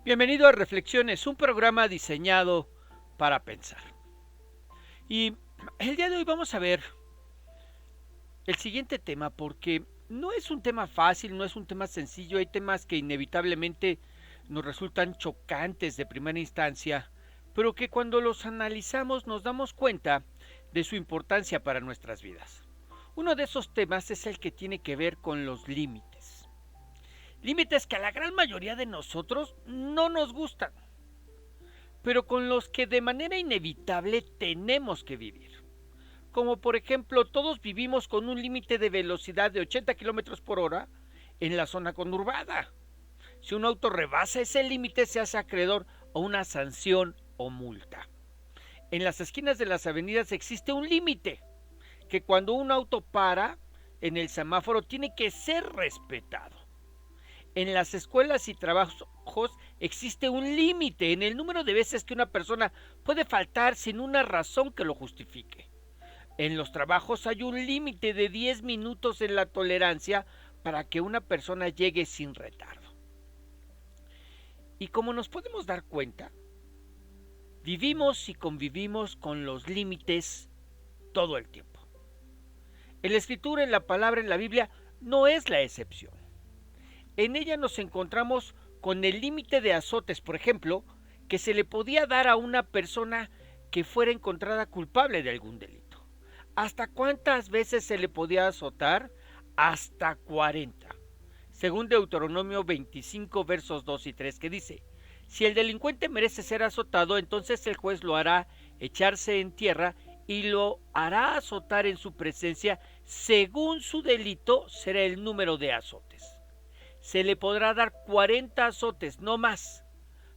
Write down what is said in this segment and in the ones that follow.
Bienvenido a Reflexiones, un programa diseñado para pensar. Y el día de hoy vamos a ver el siguiente tema porque no es un tema fácil, no es un tema sencillo, hay temas que inevitablemente nos resultan chocantes de primera instancia, pero que cuando los analizamos nos damos cuenta de su importancia para nuestras vidas. Uno de esos temas es el que tiene que ver con los límites. Límites que a la gran mayoría de nosotros no nos gustan, pero con los que de manera inevitable tenemos que vivir. Como por ejemplo, todos vivimos con un límite de velocidad de 80 kilómetros por hora en la zona conurbada. Si un auto rebasa ese límite, se hace acreedor a una sanción o multa. En las esquinas de las avenidas existe un límite que cuando un auto para en el semáforo tiene que ser respetado. En las escuelas y trabajos existe un límite en el número de veces que una persona puede faltar sin una razón que lo justifique. En los trabajos hay un límite de 10 minutos en la tolerancia para que una persona llegue sin retardo. Y como nos podemos dar cuenta, vivimos y convivimos con los límites todo el tiempo. En la escritura, en la palabra, en la Biblia, no es la excepción. En ella nos encontramos con el límite de azotes, por ejemplo, que se le podía dar a una persona que fuera encontrada culpable de algún delito. ¿Hasta cuántas veces se le podía azotar? Hasta 40. Según Deuteronomio 25, versos 2 y 3, que dice: si el delincuente merece ser azotado, entonces el juez lo hará echarse en tierra y lo hará azotar en su presencia. Según su delito será el número de azotes. Se le podrá dar 40 azotes, no más.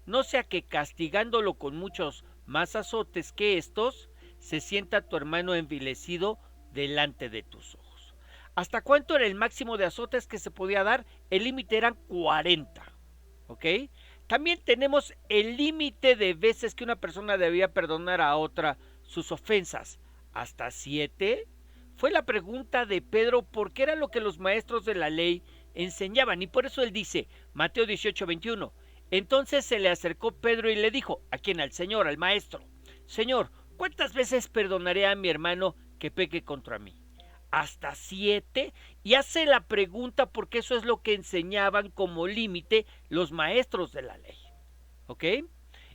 No sea que castigándolo con muchos más azotes que estos, se sienta tu hermano envilecido delante de tus ojos. ¿Hasta cuánto era el máximo de azotes que se podía dar? El límite eran 40. ¿Ok? También tenemos el límite de veces que una persona debía perdonar a otra sus ofensas. ¿Hasta 7? Fue la pregunta de Pedro porque era lo que los maestros de la ley enseñaban, y por eso él dice, Mateo 18:21, entonces se le acercó Pedro y le dijo, ¿a quién? Al Señor, al maestro: Señor, ¿cuántas veces perdonaré a mi hermano que peque contra mí? ¿Hasta 7? Y hace la pregunta porque eso es lo que enseñaban como límite los maestros de la ley. ¿Ok?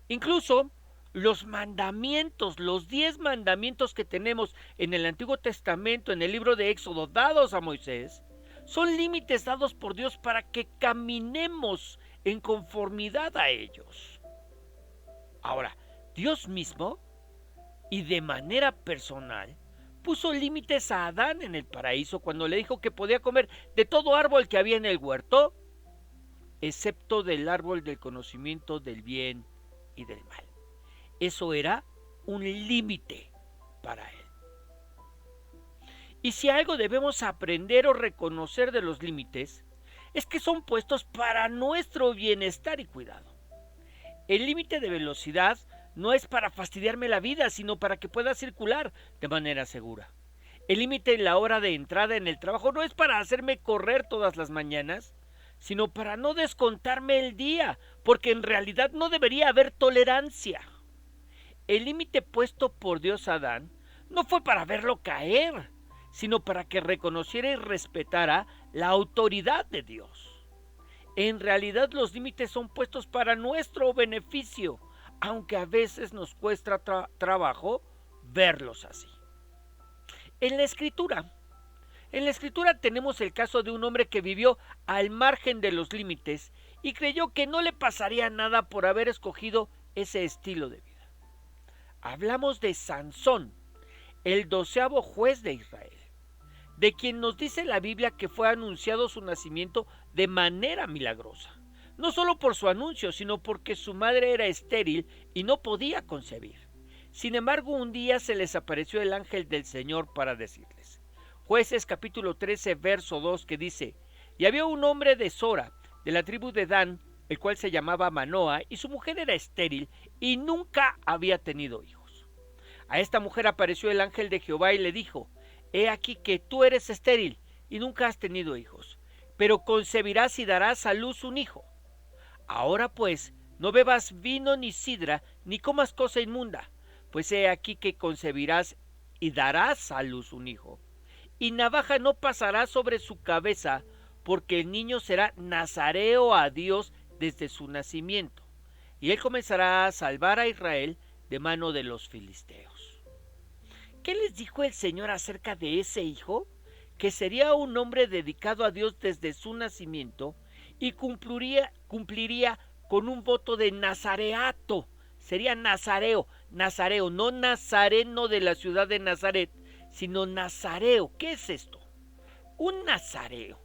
Incluso los mandamientos, los 10 mandamientos que tenemos en el Antiguo Testamento, en el libro de Éxodo, dados a Moisés, son límites dados por Dios para que caminemos en conformidad a ellos. Ahora, Dios mismo, y de manera personal, puso límites a Adán en el paraíso cuando le dijo que podía comer de todo árbol que había en el huerto, excepto del árbol del conocimiento del bien y del mal. Eso era un límite para él. Y si algo debemos aprender o reconocer de los límites, es que son puestos para nuestro bienestar y cuidado. El límite de velocidad no es para fastidiarme la vida, sino para que pueda circular de manera segura. El límite en la hora de entrada en el trabajo no es para hacerme correr todas las mañanas, sino para no descontarme el día, porque en realidad no debería haber tolerancia. El límite puesto por Dios a Adán no fue para verlo caer, sino para que reconociera y respetara la autoridad de Dios. En realidad los límites son puestos para nuestro beneficio, aunque a veces nos cuesta trabajo verlos así. En la escritura tenemos el caso de un hombre que vivió al margen de los límites y creyó que no le pasaría nada por haber escogido ese estilo de vida. Hablamos de Sansón, el 12º juez de Israel, de quien nos dice la Biblia que fue anunciado su nacimiento de manera milagrosa. No solo por su anuncio, sino porque su madre era estéril y no podía concebir. Sin embargo, un día se les apareció el ángel del Señor para decirles. Jueces capítulo 13, verso 2, que dice: y había un hombre de Sora, de la tribu de Dan, el cual se llamaba Manoa, y su mujer era estéril y nunca había tenido hijos. A esta mujer apareció el ángel de Jehová y le dijo: he aquí que tú eres estéril y nunca has tenido hijos, pero concebirás y darás a luz un hijo. Ahora pues, No bebas vino ni sidra, ni comas cosa inmunda, pues he aquí que concebirás y darás a luz un hijo. Y navaja no pasará sobre su cabeza, porque el niño será nazareo a Dios desde su nacimiento. Y él comenzará a salvar a Israel de mano de los filisteos. ¿Qué les dijo el Señor acerca de ese hijo? Que sería un hombre dedicado a Dios desde su nacimiento y cumpliría con un voto de nazareato. Sería nazareo, no nazareno de la ciudad de Nazaret, sino nazareo. ¿Qué es esto? Un nazareo,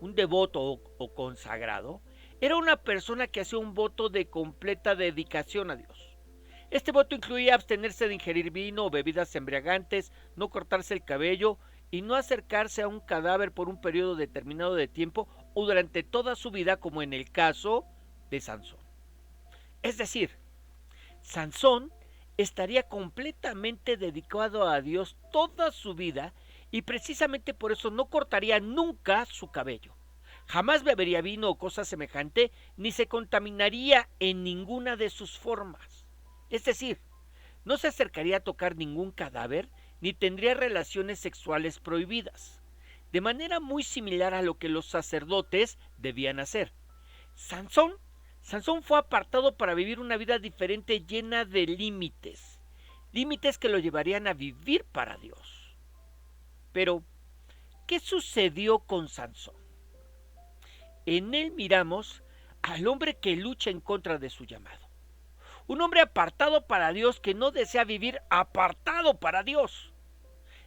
un devoto o consagrado, era una persona que hacía un voto de completa dedicación a Dios. Este voto incluía abstenerse de ingerir vino o bebidas embriagantes, no cortarse el cabello y no acercarse a un cadáver por un periodo determinado de tiempo o durante toda su vida, como en el caso de Sansón. Es decir, Sansón estaría completamente dedicado a Dios toda su vida y precisamente por eso no cortaría nunca su cabello. Jamás bebería vino o cosa semejante, ni se contaminaría en ninguna de sus formas. Es decir, no se acercaría a tocar ningún cadáver, ni tendría relaciones sexuales prohibidas, de manera muy similar a lo que los sacerdotes debían hacer. Sansón fue apartado para vivir una vida diferente llena de límites que lo llevarían a vivir para Dios. Pero, ¿qué sucedió con Sansón? En él miramos al hombre que lucha en contra de su llamado. Un hombre apartado para Dios que no desea vivir apartado para Dios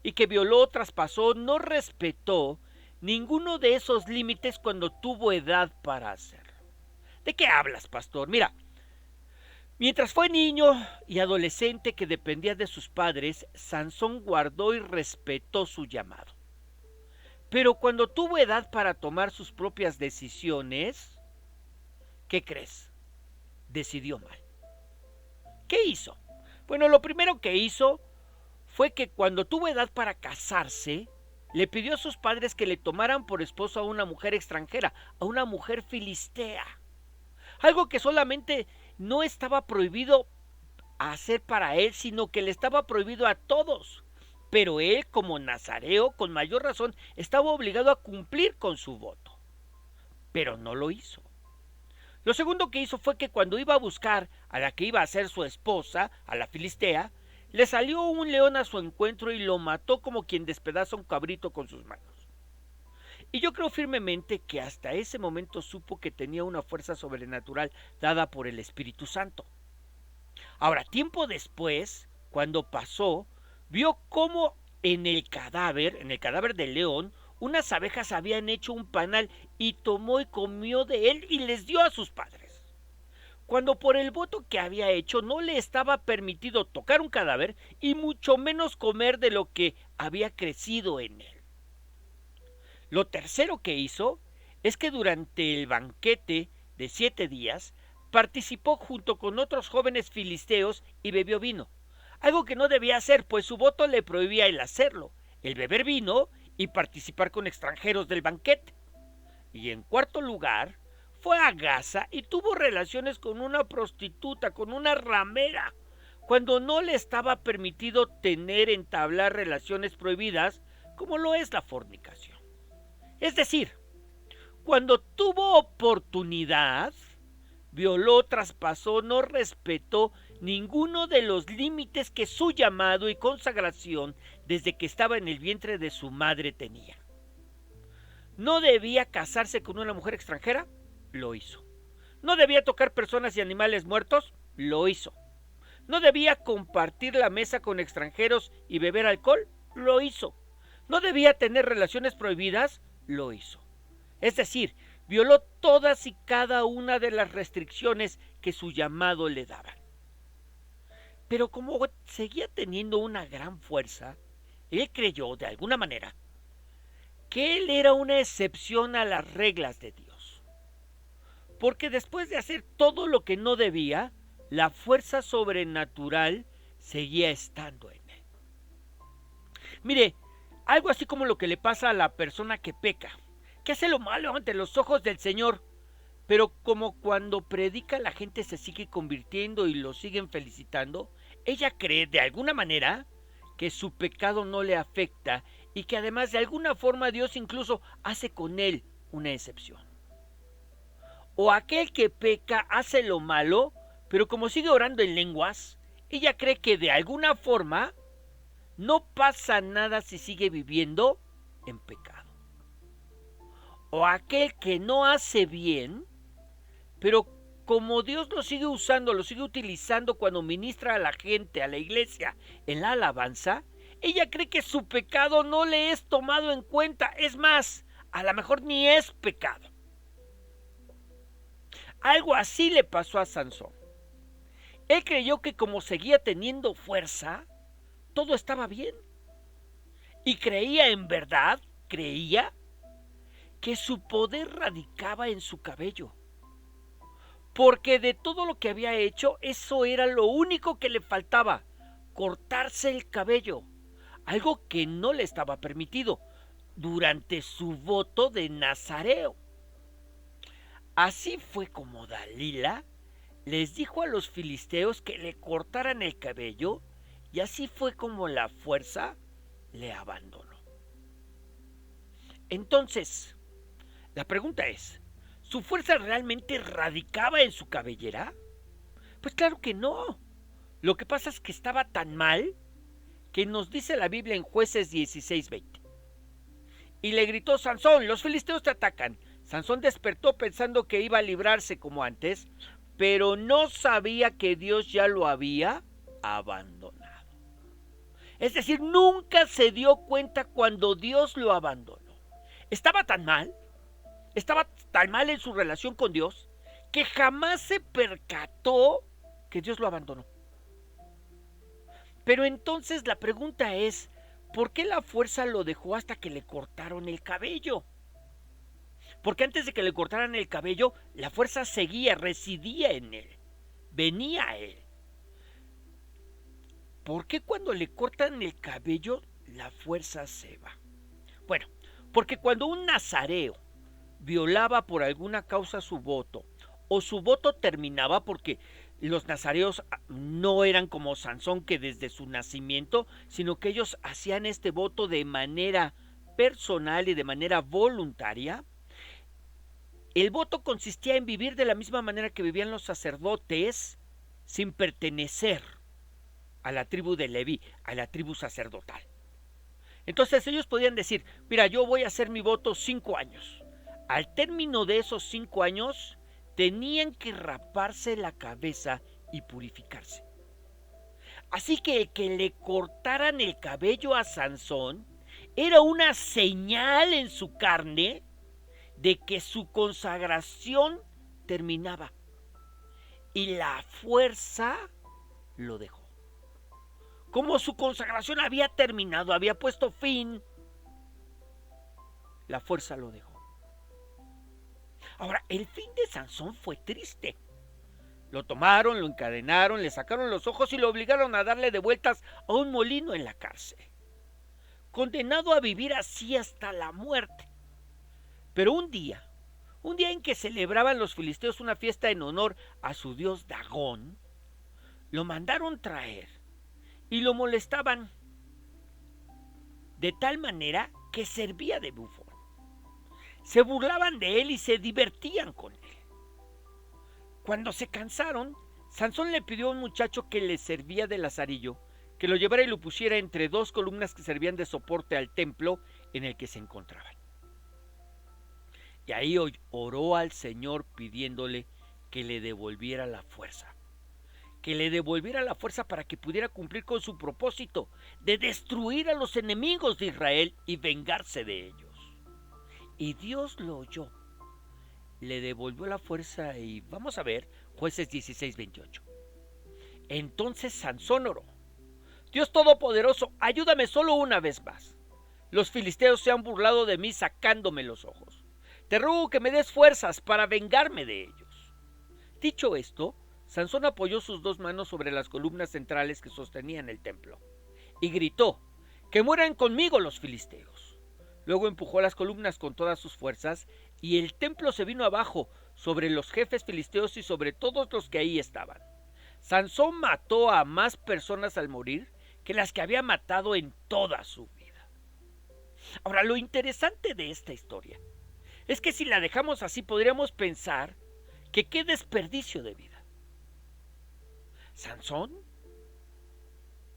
y que violó, traspasó, no respetó ninguno de esos límites cuando tuvo edad para hacerlo. ¿De qué hablas, pastor? Mira, mientras fue niño y adolescente que dependía de sus padres, Sansón guardó y respetó su llamado. Pero cuando tuvo edad para tomar sus propias decisiones, ¿qué crees? Decidió mal. ¿Qué hizo? Bueno, lo primero que hizo fue que cuando tuvo edad para casarse, le pidió a sus padres que le tomaran por esposo a una mujer extranjera, a una mujer filistea. Algo que solamente no estaba prohibido hacer para él, sino que le estaba prohibido a todos. Pero él, como nazareo, con mayor razón, estaba obligado a cumplir con su voto. Pero no lo hizo. Lo segundo que hizo fue que cuando iba a buscar a la que iba a ser su esposa, a la filistea, le salió un león a su encuentro y lo mató como quien despedaza un cabrito con sus manos. Y yo creo firmemente que hasta ese momento supo que tenía una fuerza sobrenatural dada por el Espíritu Santo. Ahora, tiempo después, cuando pasó, vio cómo en el cadáver del león, unas abejas habían hecho un panal y tomó y comió de él y les dio a sus padres. Cuando por el voto que había hecho no le estaba permitido tocar un cadáver y mucho menos comer de lo que había crecido en él. Lo tercero que hizo es que durante el banquete de 7 días participó junto con otros jóvenes filisteos y bebió vino. Algo que no debía hacer, pues su voto le prohibía el hacerlo, el beber vino y participar con extranjeros del banquete. Y en cuarto lugar, fue a Gaza y tuvo relaciones con una prostituta, con una ramera, cuando no le estaba permitido entablar relaciones prohibidas, como lo es la fornicación. Es decir, cuando tuvo oportunidad, violó, traspasó, no respetó ninguno de los límites que su llamado y consagración desde que estaba en el vientre de su madre tenía. ¿No debía casarse con una mujer extranjera? Lo hizo. ¿No debía tocar personas y animales muertos? Lo hizo. ¿No debía compartir la mesa con extranjeros y beber alcohol? Lo hizo. ¿No debía tener relaciones prohibidas? Lo hizo. Es decir, violó todas y cada una de las restricciones que su llamado le daba. Pero como seguía teniendo una gran fuerza, él creyó, de alguna manera, que él era una excepción a las reglas de Dios. Porque después de hacer todo lo que no debía, la fuerza sobrenatural seguía estando en él. Mire, algo así como lo que le pasa a la persona que peca, que hace lo malo ante los ojos del Señor, Pero como cuando predica la gente se sigue convirtiendo y lo siguen felicitando, ella cree de alguna manera que su pecado no le afecta y que además de alguna forma Dios incluso hace con él una excepción. O aquel que peca hace lo malo, pero como sigue orando en lenguas, ella cree que de alguna forma no pasa nada si sigue viviendo en pecado. O aquel que no hace bien, pero como Dios lo sigue usando, lo sigue utilizando cuando ministra a la gente, a la iglesia, en la alabanza, ella cree que su pecado no le es tomado en cuenta. Es más, a lo mejor ni es pecado. Algo así le pasó a Sansón. Él creyó que como seguía teniendo fuerza, todo estaba bien. Y creía en verdad, creía que su poder radicaba en su cabello. Porque de todo lo que había hecho, eso era lo único que le faltaba, cortarse el cabello, algo que no le estaba permitido durante su voto de nazareo. Así fue como Dalila les dijo a los filisteos que le cortaran el cabello, y así fue como la fuerza le abandonó. Entonces, la pregunta es, ¿su fuerza realmente radicaba en su cabellera? Pues claro que no. Lo que pasa es que estaba tan mal que nos dice la Biblia en Jueces 16:20. Y le gritó Sansón, los filisteos te atacan. Sansón despertó pensando que iba a librarse como antes, pero no sabía que Dios ya lo había abandonado. Es decir, nunca se dio cuenta cuando Dios lo abandonó. Estaba tan mal en su relación con Dios, que jamás se percató que Dios lo abandonó. Pero entonces la pregunta es, ¿por qué la fuerza lo dejó hasta que le cortaron el cabello? Porque antes de que le cortaran el cabello, la fuerza seguía, residía en él, venía a él. ¿Por qué cuando le cortan el cabello, la fuerza se va? Bueno, porque cuando un nazareo violaba por alguna causa su voto, o su voto terminaba porque los nazareos no eran como Sansón, que desde su nacimiento, sino que ellos hacían este voto de manera personal y de manera voluntaria. El voto consistía en vivir de la misma manera que vivían los sacerdotes, sin pertenecer a la tribu de Leví, a la tribu sacerdotal. Entonces ellos podían decir, mira, yo voy a hacer mi voto 5 años. Al término de esos 5 años, tenían que raparse la cabeza y purificarse. Así que el que le cortaran el cabello a Sansón era una señal en su carne de que su consagración terminaba y la fuerza lo dejó. Como su consagración había terminado, había puesto fin, la fuerza lo dejó. Ahora, el fin de Sansón fue triste. Lo tomaron, lo encadenaron, le sacaron los ojos y lo obligaron a darle de vueltas a un molino en la cárcel, condenado a vivir así hasta la muerte. Pero un día en que celebraban los filisteos una fiesta en honor a su dios Dagón, lo mandaron traer y lo molestaban de tal manera que servía de bufón. Se burlaban de él y se divertían con él. Cuando se cansaron, Sansón le pidió a un muchacho que le servía de lazarillo que lo llevara y lo pusiera entre 2 columnas que servían de soporte al templo en el que se encontraban. Y ahí oró al Señor pidiéndole que le devolviera la fuerza. Que le devolviera la fuerza para que pudiera cumplir con su propósito de destruir a los enemigos de Israel y vengarse de ellos. Y Dios lo oyó. Le devolvió la fuerza y vamos a ver Jueces 16:28. Entonces Sansón oró: Dios Todopoderoso, ayúdame solo una vez más. Los filisteos se han burlado de mí sacándome los ojos. Te ruego que me des fuerzas para vengarme de ellos. Dicho esto, Sansón apoyó sus 2 manos sobre las columnas centrales que sostenían el templo y gritó: ¡Que mueran conmigo los filisteos! Luego empujó las columnas con todas sus fuerzas y el templo se vino abajo sobre los jefes filisteos y sobre todos los que ahí estaban. Sansón mató a más personas al morir que las que había matado en toda su vida. Ahora, lo interesante de esta historia es que si la dejamos así podríamos pensar que qué desperdicio de vida. Sansón,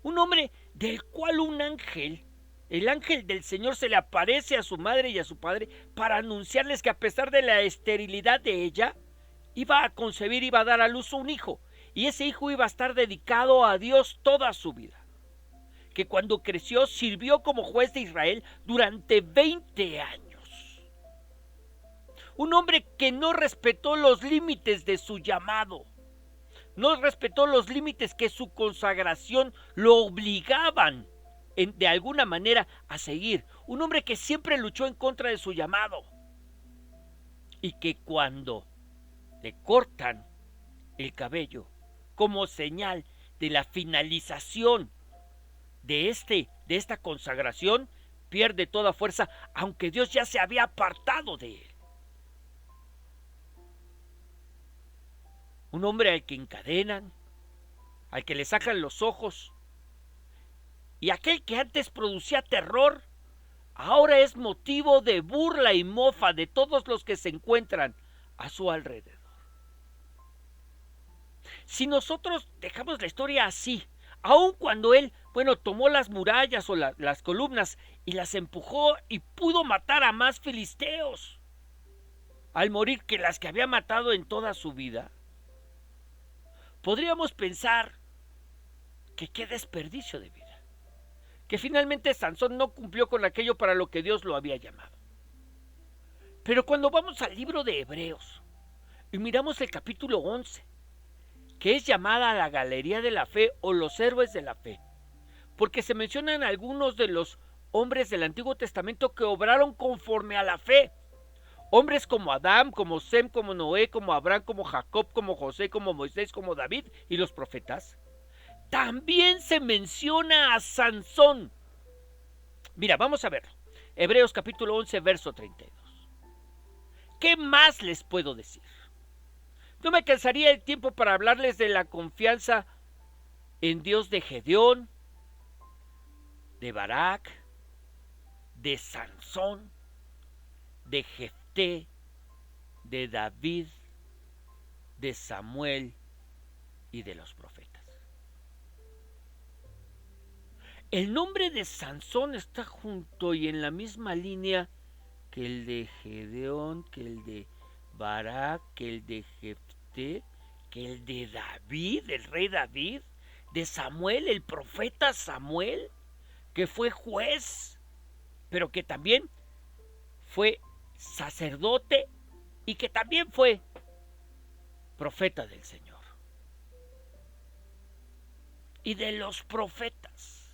un hombre del cual un ángel, el ángel del Señor, se le aparece a su madre y a su padre para anunciarles que a pesar de la esterilidad de ella, iba a concebir, iba a dar a luz un hijo, y ese hijo iba a estar dedicado a Dios toda su vida. Que cuando creció sirvió como juez de Israel durante 20 años. Un hombre que no respetó los límites de su llamado. No respetó los límites que su consagración lo obligaban de alguna manera a seguir. Un hombre que siempre luchó en contra de su llamado. Y que cuando le cortan el cabello como señal de la finalización de esta consagración, pierde toda fuerza, aunque Dios ya se había apartado de él. Un hombre al que encadenan, al que le sacan los ojos, y aquel que antes producía terror, ahora es motivo de burla y mofa de todos los que se encuentran a su alrededor. Si nosotros dejamos la historia así, aun cuando él, tomó las murallas o las columnas y las empujó y pudo matar a más filisteos al morir que las que había matado en toda su vida, podríamos pensar que qué desperdicio de vida, que finalmente Sansón no cumplió con aquello para lo que Dios lo había llamado. Pero cuando vamos al libro de Hebreos y miramos el capítulo 11, que es llamada la Galería de la Fe o los héroes de la fe, porque se mencionan algunos de los hombres del Antiguo Testamento que obraron conforme a la fe. Hombres como Adán, como Sem, como Noé, como Abraham, como Jacob, como José, como Moisés, como David y los profetas. También se menciona a Sansón. Mira, vamos a ver. Hebreos capítulo 11, verso 32. ¿Qué más les puedo decir? No me alcanzaría el tiempo para hablarles de la confianza en Dios de Gedeón, de Barak, de Sansón, de Jefté, de David, de Samuel y de los profetas. El nombre de Sansón está junto y en la misma línea que el de Gedeón, que el de Barak, que el de Jefté, que el de David, el rey David, de Samuel, el profeta Samuel, que fue juez, pero que también fue sacerdote y que también fue profeta del Señor. Y de los profetas,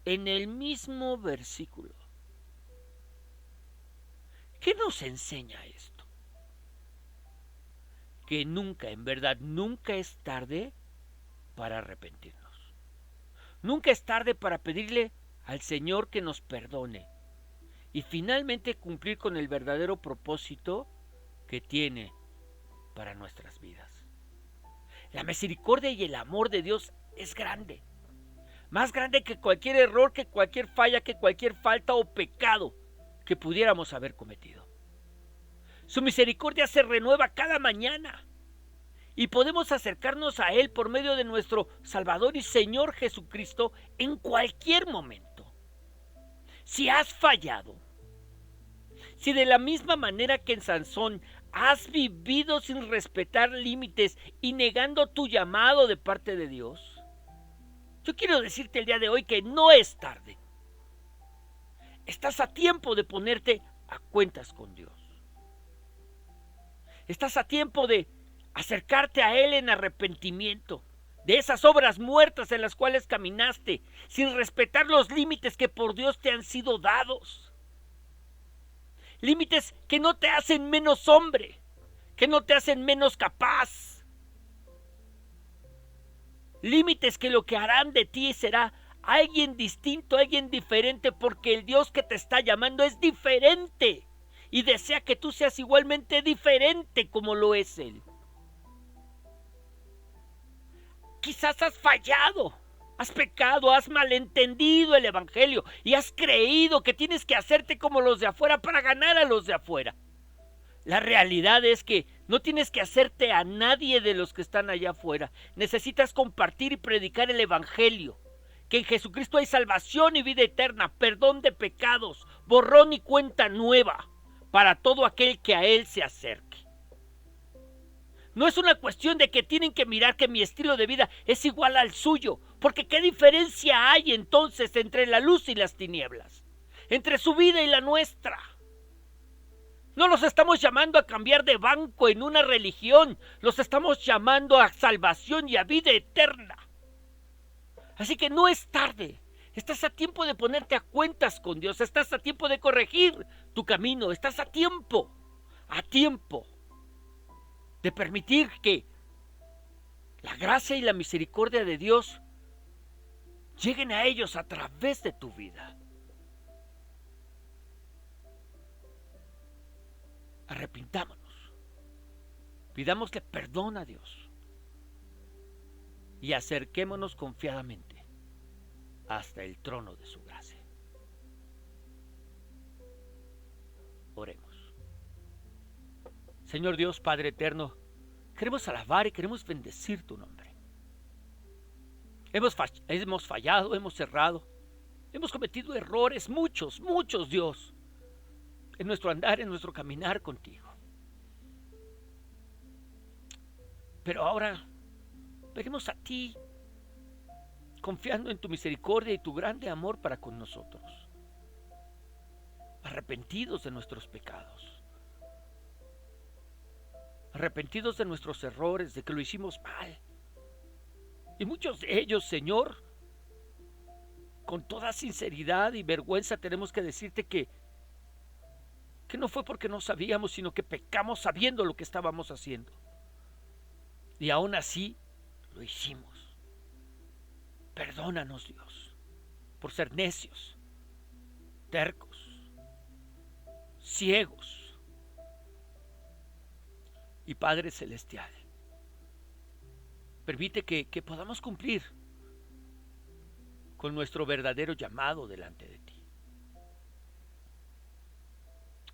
en el mismo versículo, ¿qué nos enseña esto? Que nunca, en verdad, nunca es tarde para arrepentirnos. Nunca es tarde para pedirle al Señor que nos perdone y finalmente cumplir con el verdadero propósito que tiene para nuestras vidas. La misericordia y el amor de Dios es grande, más grande que cualquier error, que cualquier falla, que cualquier falta o pecado que pudiéramos haber cometido. Su misericordia se renueva cada mañana y podemos acercarnos a Él por medio de nuestro Salvador y Señor Jesucristo en cualquier momento. Si has fallado, si de la misma manera que en Sansón has vivido sin respetar límites y negando tu llamado de parte de Dios, yo quiero decirte el día de hoy que no es tarde. Estás a tiempo de ponerte a cuentas con Dios. Estás a tiempo de acercarte a Él en arrepentimiento de esas obras muertas en las cuales caminaste sin respetar los límites que por Dios te han sido dados. Límites que no te hacen menos hombre, que no te hacen menos capaz. Límites que lo que harán de ti será alguien distinto, alguien diferente, porque el Dios que te está llamando es diferente y desea que tú seas igualmente diferente como lo es Él. Quizás has fallado, has pecado, has malentendido el evangelio y has creído que tienes que hacerte como los de afuera para ganar a los de afuera. La realidad es que no tienes que hacerte a nadie de los que están allá afuera. Necesitas compartir y predicar el evangelio, que en Jesucristo hay salvación y vida eterna, perdón de pecados, borrón y cuenta nueva para todo aquel que a Él se acerque. No es una cuestión de que tienen que mirar que mi estilo de vida es igual al suyo, porque ¿qué diferencia hay entonces entre la luz y las tinieblas? Entre su vida y la nuestra. No los estamos llamando a cambiar de banco en una religión, los estamos llamando a salvación y a vida eterna. Así que no es tarde, estás a tiempo de ponerte a cuentas con Dios, estás a tiempo de corregir tu camino, estás a tiempo de permitir que la gracia y la misericordia de Dios lleguen a ellos a través de tu vida. Arrepintámonos, pidámosle perdón a Dios y acerquémonos confiadamente hasta el trono de su gracia. Oremos. Señor Dios, Padre eterno, queremos alabar y queremos bendecir tu nombre. Hemos fallado, hemos errado, hemos cometido errores, muchos, Dios, en nuestro andar, en nuestro caminar contigo. Pero ahora venimos a ti, confiando en tu misericordia y tu grande amor para con nosotros, arrepentidos de nuestros pecados, arrepentidos de nuestros errores, de que lo hicimos mal. Y muchos de ellos, Señor, con toda sinceridad y vergüenza tenemos que decirte que no fue porque no sabíamos, sino que pecamos sabiendo lo que estábamos haciendo. Y aún así lo hicimos. Perdónanos, Dios, por ser necios, tercos, ciegos. Y Padre Celestial, permite que podamos cumplir con nuestro verdadero llamado delante de ti.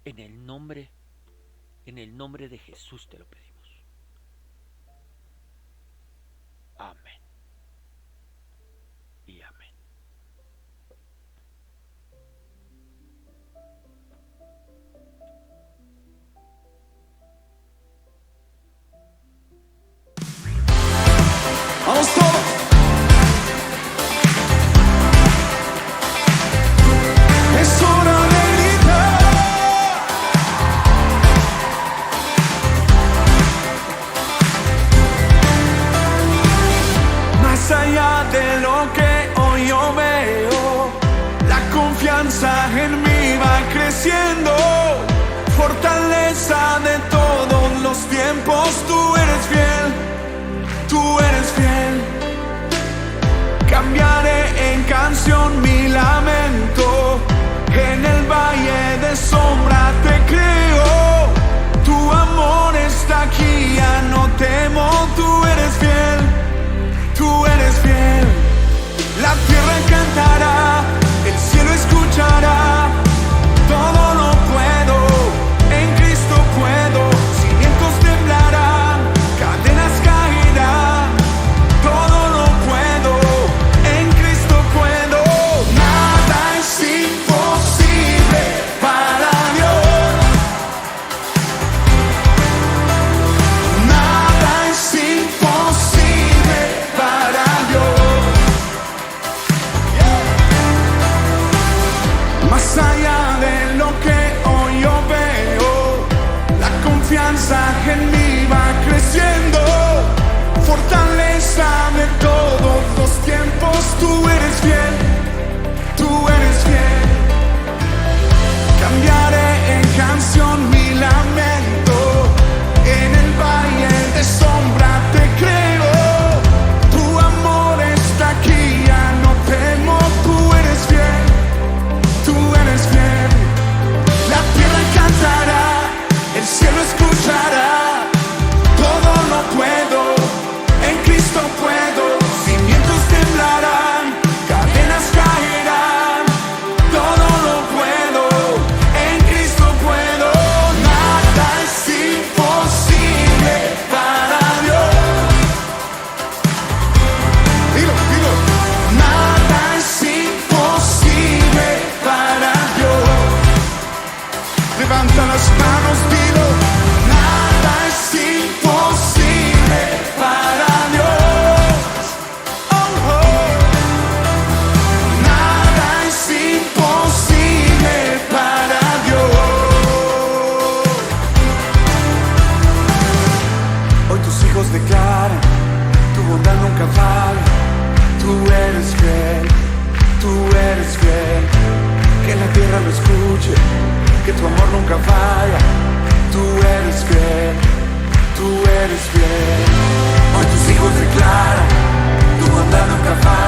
En el nombre de Jesús te lo pedimos. Amén. Y amén. Vamos todos. Es hora de gritar. Más allá de lo que hoy yo veo, la confianza en mí va creciendo. Fortaleza de todos los tiempos, tú eres fiel. Tú eres fiel. Cambiaré en canción mi lamento. En el valle de sombra te creo. Tu amor está aquí, ya no temo. Tú eres fiel. Tú eres fiel. La tierra cantará, el cielo escuchará. Todo lo puedo, en Cristo puedo. Cimientos temblarán, cadenas caerán. Todo lo puedo, en Cristo puedo. Nada es imposible para Dios. Nada es imposible para Dios. Más allá de lo que hoy yo veo, la confianza en mí va creciendo. Fortaleza de todos los tiempos, tú eres fiel. Tú eres fiel. Cambiaré en canción mi lamento. En el valle de sombra te creo. Tu amor está aquí, ya no temo. Tú eres fiel. Tú eres fiel. La tierra cantará. nunca falla.